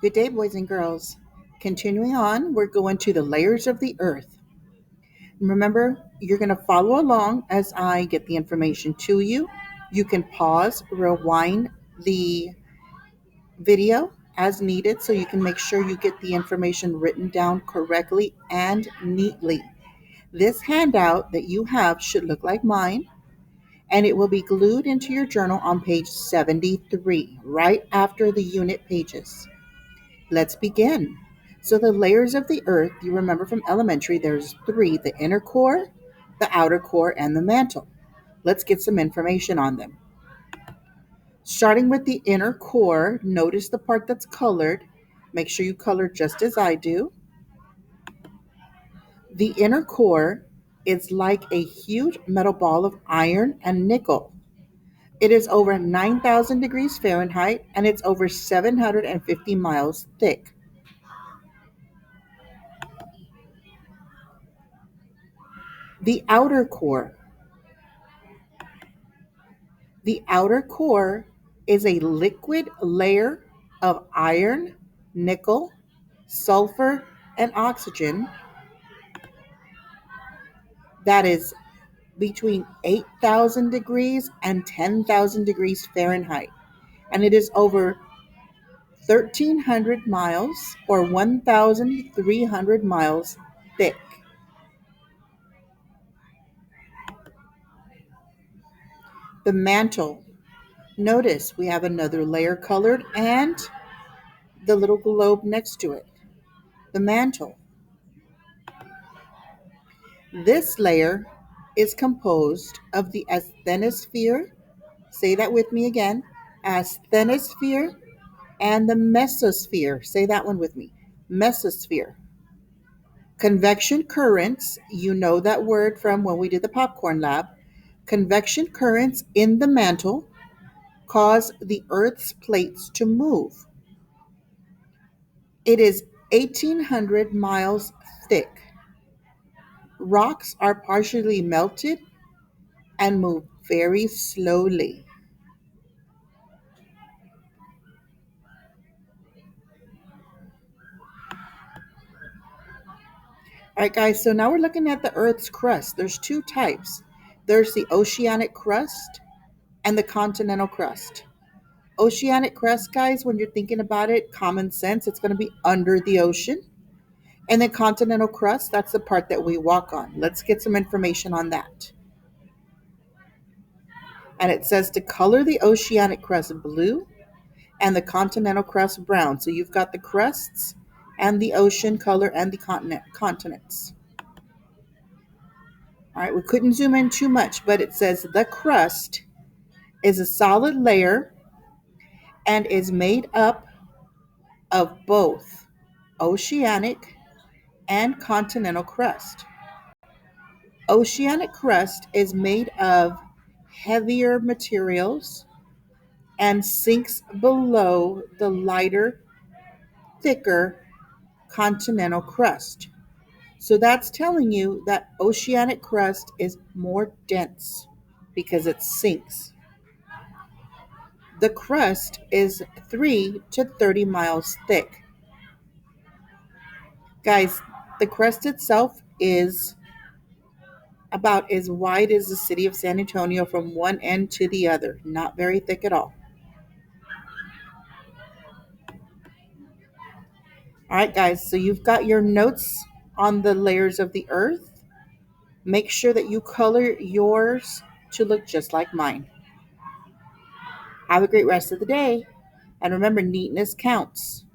Good day, boys and girls. Continuing on, we're going to the layers of the earth. Remember, you're going to follow along as I get the information to you. You can pause, rewind the video as needed so you can make sure you get the information written down correctly and neatly. This handout that you have should look like mine, and it will be glued into your journal on page 73, right after the unit pages. Let's begin. So the layers of the earth, you remember from elementary, there's three: the inner core, the outer core, and the mantle. Let's get some information on them. Starting with the inner core, notice the part that's colored. Make sure you color just as I do. The inner core is like a huge metal ball of iron and nickel. It is over 9,000 degrees Fahrenheit and it's over 750 miles thick. The outer core. The outer core is a liquid layer of iron, nickel, sulfur, and oxygen that is between 8,000 degrees and 10,000 degrees Fahrenheit. And it is over 1,300 miles or 1,300 miles thick. The mantle. Notice we have another layer colored and the little globe next to it. The mantle. This layer is composed of the asthenosphere, say that with me again, asthenosphere, and the mesosphere. Say that one with me, mesosphere. Convection currents, you know that word from when we did the popcorn lab. Convection currents in the mantle cause the Earth's plates to move. It is 1,800 miles thick. Rocks are partially melted and move very slowly. All right, guys, so now we're looking at the Earth's crust. There's two types. There's the oceanic crust and the continental crust. Oceanic crust, guys, when you're thinking about it, common sense, it's going to be under the ocean. And then continental crust, that's the part that we walk on. Let's get some information on that. And it says to color the oceanic crust blue and the continental crust brown. So you've got the crusts and the ocean color and the continents. All right, we couldn't zoom in too much, but it says the crust is a solid layer and is made up of both oceanic and continental crust. Oceanic crust is made of heavier materials and sinks below the lighter, thicker continental crust. So that's telling you that oceanic crust is more dense because it sinks. The crust is 3 to 30 miles thick. Guys, the crust itself is about as wide as the city of San Antonio from one end to the other. Not very thick at all. All right, guys, so you've got your notes on the layers of the earth. Make sure that you color yours to look just like mine. Have a great rest of the day. And remember, neatness counts.